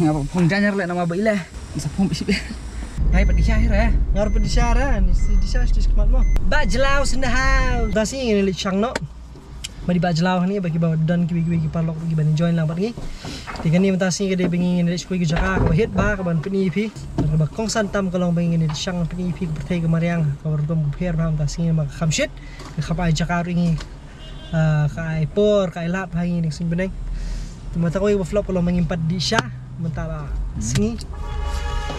ngapa pun janyar le nama baik lah. Bisa pun bisip. Hai pada syahir ya. Ngar pada syahir di syahir di kemat mo. Bajlau in the house. Dasi ini li chang no. Mari bajlau ni bagi bawa dan kiwi parlok bagi ban join lah bagi. Tiga ni mentasi ke dia bingin ni skui ke jaka ke hit ba ke ban peni pi. Ba kong santam kalong bingin ni syang peni pi ke pertai ke mariang ke bertom ke per ba mentasi mak khamshit ke khapai jaka ringi. Kai por kai lap hangi ni sing beneng. Mata ko i flop kalau mengimpat di syah mentara singi.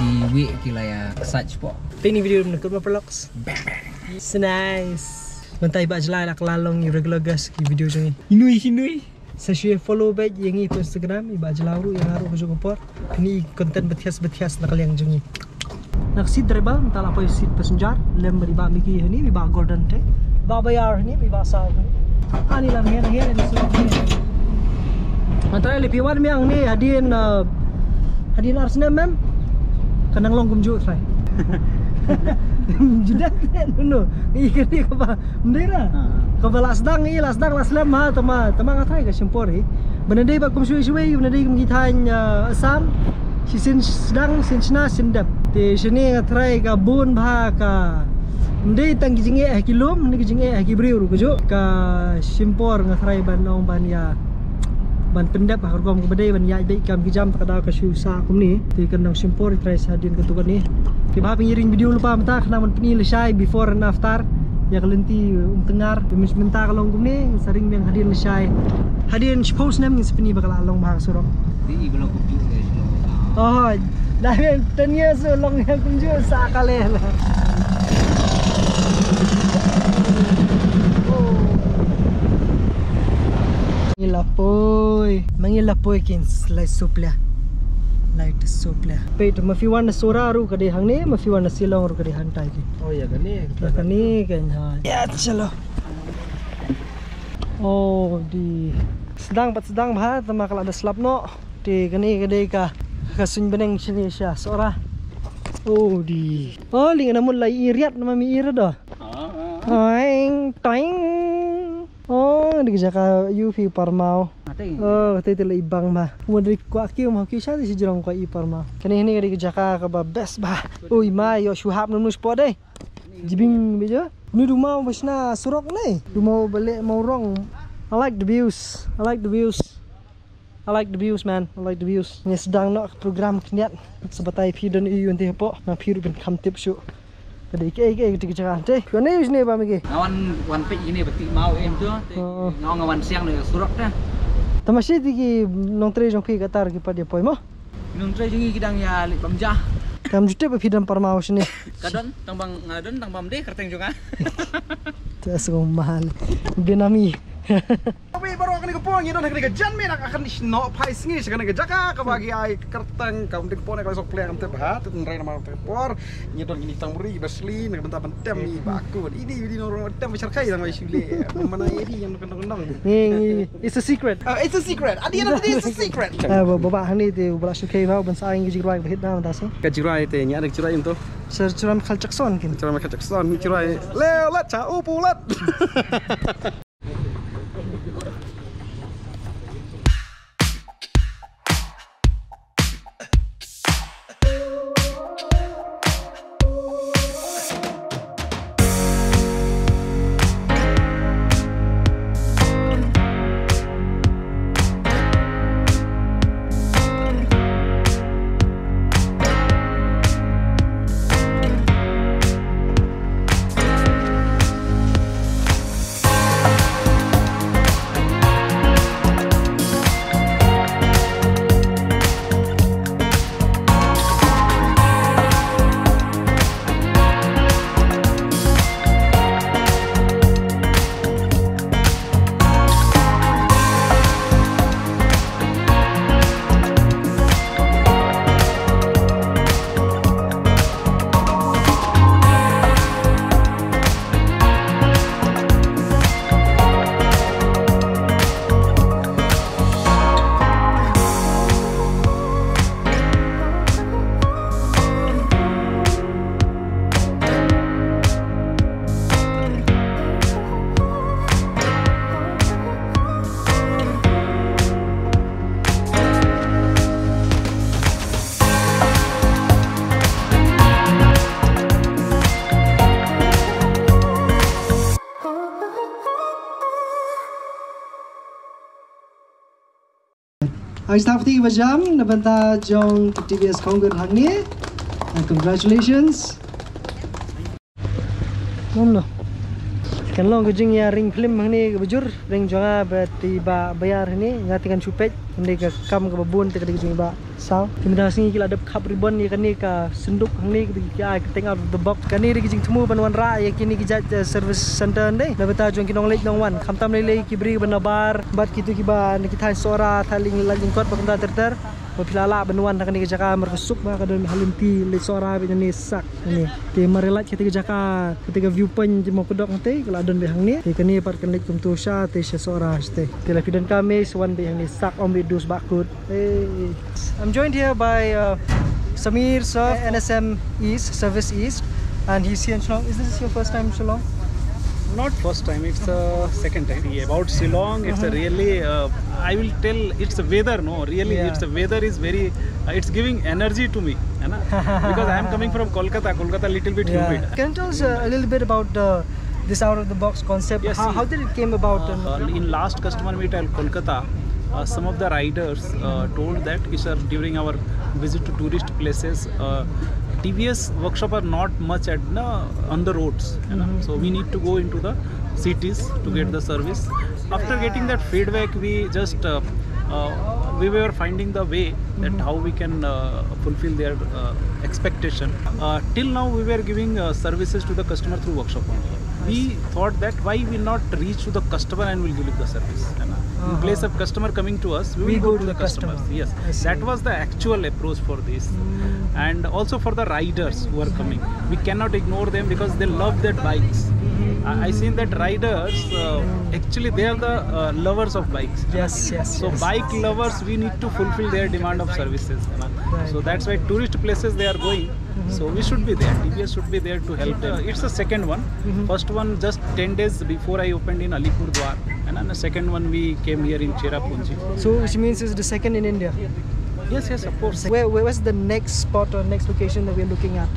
Kiwi kilaya search po. Ini video menekut ma perloks. So nice. Mentai bak jelai lah kelalong ni regular gas ki video jangi. Hinui. Saya share follow back yang ni Instagram i bak jelaru yang haru ke jongkor. Ini konten betias nak kalian jangi. Nak seat driver mentala apa seat passenger lem beri bak miki ni bak golden te. Bak bayar ni bak sal ni. Ani lah ni ni semua. Antara lebih wan yang ni hadirin Arsenal mem. Kanang long kumju try. Judak no. Ikan ni kapa mendera. Kapa lasdang laslam ha tama ngatai ka simpori. Benadai ba kum suai benadai kum gitan asam. Sin sedang sin sina sindap. Te sini ngatrai ka bun ba ka. Mendai tang gijinge kilom ni gijinge gibriu kujo ka simpor ngatrai ban ong ban ya. Ban pendap hargom ke bedai ban yai baik kam kijam takada ka susah kum ni ti kendang simpor try sadin ketukan ni ti ba pengiring video lupa menta kena man peni lesai before and after ya kelenti tengar menta kalong kum ni sering yang hadin lesai hadin post nem sepeni bakal along bahang surok Di belum kupi guys. oh dah tanya so long yang kum ju sakale lah. Mangilapoy kin slide supla light supla peit mafi wan sora ru kade hang ne mafi wan silong ru kade hantai ki Oh ya kani kan ha ya chalo oh di sedang bah tama kala ada slap no di kani kade ka kasun beneng sini sya sora oh di oh linga namun lai iriat nama mi ira do toing oh di jaka UV parmau oh tete le ibang ba modri ko aki mo ki sha di jirong ko i parmau kani ni di jaka ka ba best ba oi ma yo shu hap nus po deh jibing bejo ni rumah basna surok ni rumah balik mau rong I like the views man I like the views ni sedang nak program kniat sebatai pidon i unti po na piru ben kam tip shu Tadi ke ketika teh. Kene wis ne ba megi. Ngawan page ini betik mau em tu. Ngawan siang ni surok dah. Tamasi tiki nong tre jong pi katar ki pada poi mo. Nong tre jingi kidang ya lik pamjah. Kam jute pe pidam parmau sini. Kadon tangbang ngadon tangbam deh kerteng juga. Jas mahal. Benami. Tapi baru akan dikepung, ini nak jan me nak akan disno pai singi sekarang jaka kabagi ai kerteng kaum dikepung kalau sok play am tebat tenrai nama tempor nyedon ini tanguri basli nak bentar bentem ni baku ini orang bentem besar kai sama isule mana ini yang kendang-kendang ni it's a secret it's a secret at the end of the day it's a secret baba hani te bala sukai ba ban saing gi jirai bahit na tasi ka jirai te nya ada jirai untuk sir curam khalchakson kin curam khalchakson jirai leolat cha upulat Stafti Vajam, Nabanta Jong TVS Kongur Hangni, and congratulations. No. Kan long kejeng ya ring film hangni bujur ring jonga berarti ba bayar ni ngatikan cupet hangni ka kam ka babun te kejeng ba sao kimda singi kila adap khap ribbon ni kan ni ka senduk hangni ka take out of the box kan ni kejeng temu banwan ra ya kini kijat service center ndai na beta jong kinong late nong wan khamtam lele kibri banabar bat kitu kiba ni kita sora thaling lanjing kot bakunda terter Pilala benuan nak ni jaka merkesuk ba kadon halimti le sora bi ni sak ni ke marelat ketika jaka ketika viewpoint mo kodok nte kala adon behang ni ke ni part kan lek kum tu sha te sora ste ke lapidan kami swan behang ni sak om dus bakut. I'm joined here by Samir sir, NSM East Service East, and he's here in Shillong. Is this your first time in Shillong? Not first time, it's the second time. About Shillong, it's a really, I will tell, it's the weather, no, really, it's the weather is very, it's giving energy to me, because I am coming from Kolkata little bit humid. Can you tell us a little bit about this out of the box concept? Yes, how did it came about? In last customer meet at Kolkata, some of the riders told that during our visit to tourist places, TVS workshop are not much on the roads, so we need to go into the cities to get the service. After getting that feedback, we just we were finding the way that how we can fulfill their expectation. Till now, we were giving services to the customer through workshop only. We thought that why we not reach to the customer and we'll give the service. In place of customer coming to us, we will go to the customers. Yes, that was the actual approach for this. And also for the riders who are coming, we cannot ignore them because they love their bikes. I seen that riders actually they are the lovers of bikes. So bike lovers, we need to fulfill their demand of services. So that's why tourist places they are going. So we should be there. TVS should be there to help them. It's the second one. First one just 10 days before I opened in Alipurdwar, and the second one we came here in Cherrapunji. So which means it's the second in India. Yes, of course. Where's the next spot or next location that we're looking at?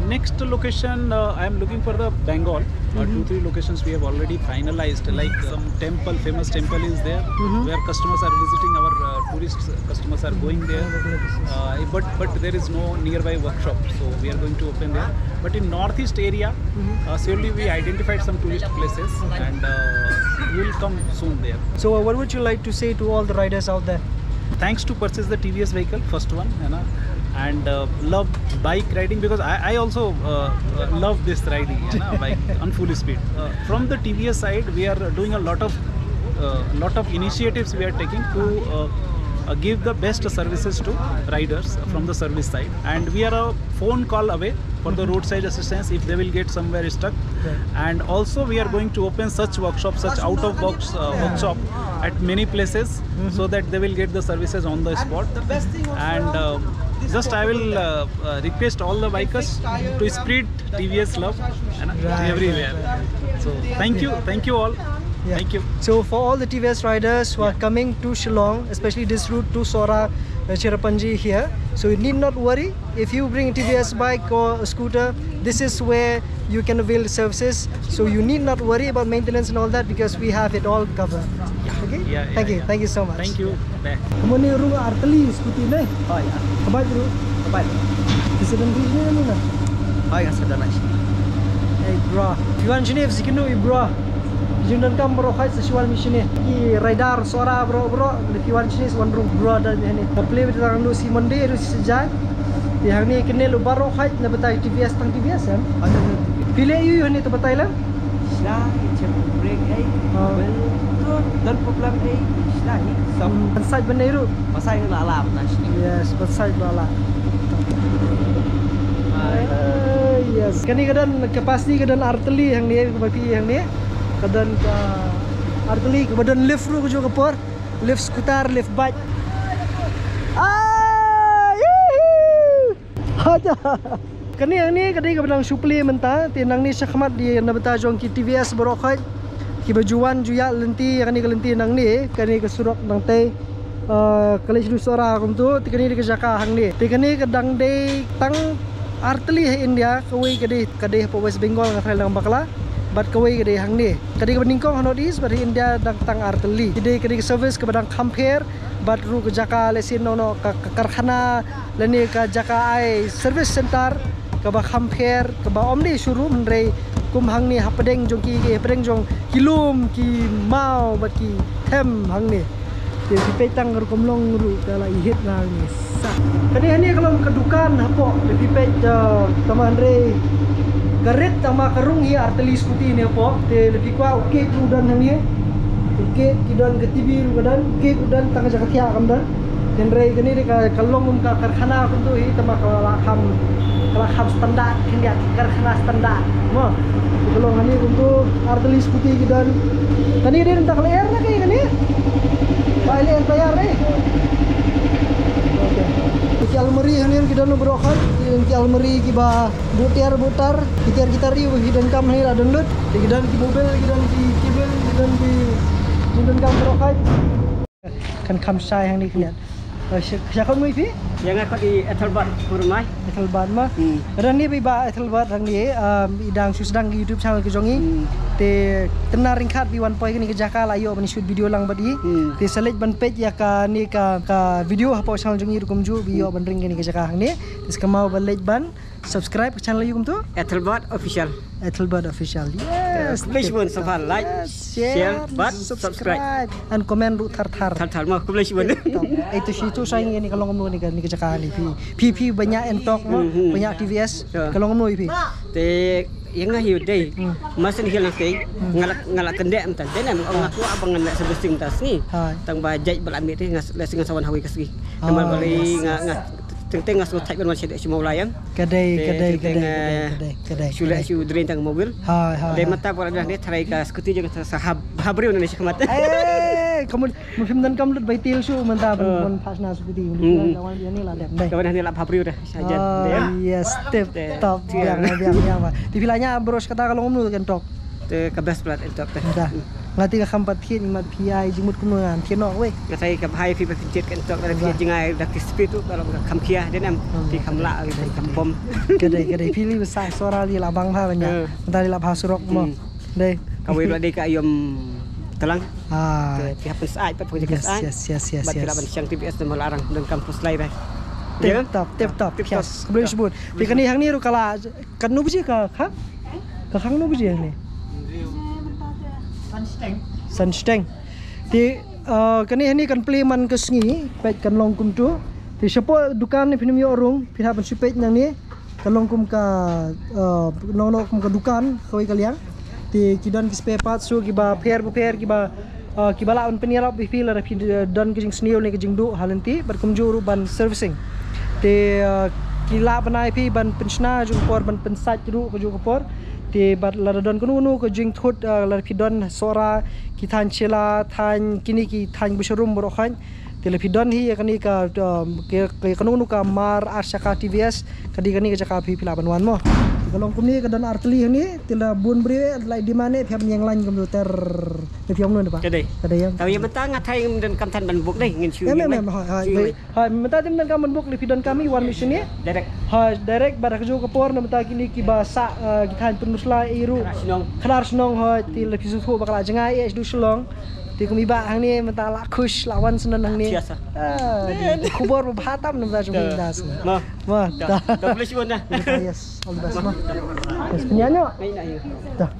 Next location, I am looking for the Bengal. 2-3 locations we have already finalized. Like some temple, famous temple is there, where customers are visiting. Our tourist customers are going there. But there is no nearby workshop, so we are going to open there. But in northeast area, surely we identified some tourist places, and we will come soon there. So what would you like to say to all the riders out there? Thanks to purchase the TVS vehicle, first one, and love bike riding, because I also love this riding, bike on full speed. From the TVS side, we are doing a lot of initiatives we are taking to give the best services to riders from the service side, and we are a phone call away for the roadside assistance if they will get somewhere stuck. And also we are going to open such workshops, such out of box workshop at many places, so that they will get the services on the spot. And just I will request all the bikers to spread TVS love everywhere. So thank you all. Thank you. So for all the TVS riders who are coming to Shillong, especially this route to Sora, Cherrapunji here, so you need not worry. If you bring a TVS bike or a scooter, this is where you can avail services. So you need not worry about maintenance and all that, because we have it all covered. Okay? Thank you so much. Thank you. Kamu ni ru arteli scooter ni? Oh ya. Kabat ru? Kabat. Kesedan bisnya ni na? Oh yang sedang nak. Hey bro, Fiwan sini sikino bro. Jundan kam bro khaj sesiwal mission ki radar suara bro di Fiwan sini swan ru bro dan ni. Play betul tang lu si Monday ru si sejak. Yang ni kenal lu baru khaj na betai TVS tang TVS kan? Pilih you ni tu betai lah. Islah, cek break dan problem islah ni. Pasal benar ru. Pasal ni alam nasi. Yes, pasal lala. Yes. Kani kadan kapasiti kadan arteli yang ni bagi yang ni. Kadan ka arteli kemudian lift ru juga por. Lift skuter, lift bike. Ada. Kani yang ni kadai kemudian supli mentah. Tinang ni syakmat di nabata jong ki TVS berokai. Ki bajuan juya lenti yang ni kelenti nang ni. Kani ke surok nang teh. Kalau sudah suara kum tu, tikani di kejaka hang ni. Tikani kadang day tang arteli India, kawai kadai West Bengal ngakai lang bakla. bat kawai gede hang ni kadi ke Ningkong hanot is bat India dang tang arteli jadi kadi service ke badang compare bat ru ke jaka lesin nono ke karkhana leni ke jaka ai service center ke ba compare ke ba omni shuru menrei kum hang ni hapedeng jong ki hapedeng jong kilum ki mau bat ki them hang ni dia petang ru komlong ru kala ihit nang ni kadi ni kalau ke dukan hapo lebih pet teman re garet sama karung hi arteli skuti ni hapo te lebih kwa okey udan hang ni okey kidan ke TV udan okey udan tang jaga tia kamdan dan re gani ka kalong ka karkhana ku tu hi tama kala kham standar kindia karkhana standar mo kalong hani untuk arteli skuti kidan kani dia entak leer na kay kani ba leer bayar ki almari hanin kidan no brokan ki almari ki ba butar gitar ri hidan kam hani download kidan ki mobil kidan ki kabel kidan ki hidan kam brokan kan kam sai hang ni kian siapa mu ipi yang aku di Ethelbert Kurmai Ethelbert mah ran ni ba Ethelbert hang ni idang susdang di YouTube channel ke jongi te tenar ringkat bi 1 point ni ke jaka layo ban shoot video lang badi te select ban page ya ka ni ka video apa channel jongi rukum ju bio ban ring ni ke jaka hang ni tes kamau ban like ban subscribe ke channel yukum tu Ethelbert official yes please pun sampai like share but subscribe and comment ru thar mau please pun itu situ saya ini kalau ngomong ni ke jaka ni pi banyak entok banyak TVS kalau ngomong pi te yang hiu deh masin hilang teh ngalak kendek entar dan aku abang ngalak sebesing tas ni tang bajai belamit teh lesing sawan hawi kasih nama beli teng ngas type ban masih semua layan kedai sudah su drain tang mobil de mata por ada ni tharai ka skuti je sahab habri Indonesia kemat kamu mungkin dan kamu lut baitil su menta pun pasna skuti lawan dia ni lah dek dai kawan ni lap habri udah saja yes step top biang apa dipilahnya bros kata kalau ngomong kan tok te kabas plat entok teh dah ngati ka kampat khin mat piai jimut kunuan kino we ngatai ka bhai fi pijit kan entok dari jingai dak speed tu kalau kam kia dia nam fi kamla gitu kampom kedai pilih besar suara di labang ha banyak mentari lab hasurok mo deh kawai la ka ayom telang ti hapus ai pat pojek ai yes bat laban siang TBS dan melarang dan kampus lain dah tip top yes boleh sebut pikan ni hang ni ru kala kan nu biji ka khang nu biji ni sunsteng ti kani kan play man ke sngi pet kan longkum tu ti sepo dukan ni pinum yo rung pihak pensupet nang ni kan longkum ka nono kum ka dukan kawai kaliang ti kidan ki spare parts su ki ba pair ki ba ki bala on penirap bi feel ra dan ki jing snio ni ki jing du halanti berkum juru ban servicing ti kila banai pi ban pensna jung por ban pensat ru ko jung por ti bat ladon kunu ko jing thut lar pidon sora ki than chela than kini ki than busharum borokhan ti le pidon hi kani ka kanu ka mar arsaka TVS kadi ka jaka pi pilaban wan mo kalong kumni ka dan arteli ni tila bun bri lai di mane phiam yang lain komputer le phiam nun ba kadai yang tahu yang mentang ngatai dan kamtan ban buk deh ngin shu hai menta tim dan kaman buk le pidon kami one mission ni direct barak jo ka por na menta kini ki basa gitan penusla iru khanar snong ha ti le pisu thu bakala jangai es du slong ti kumi ba hang ni menta la khush lawan senan hang ni kubor bhatam nam da jumi das ma dah boleh sih dah yes all the best ma yes penyanyi ai nak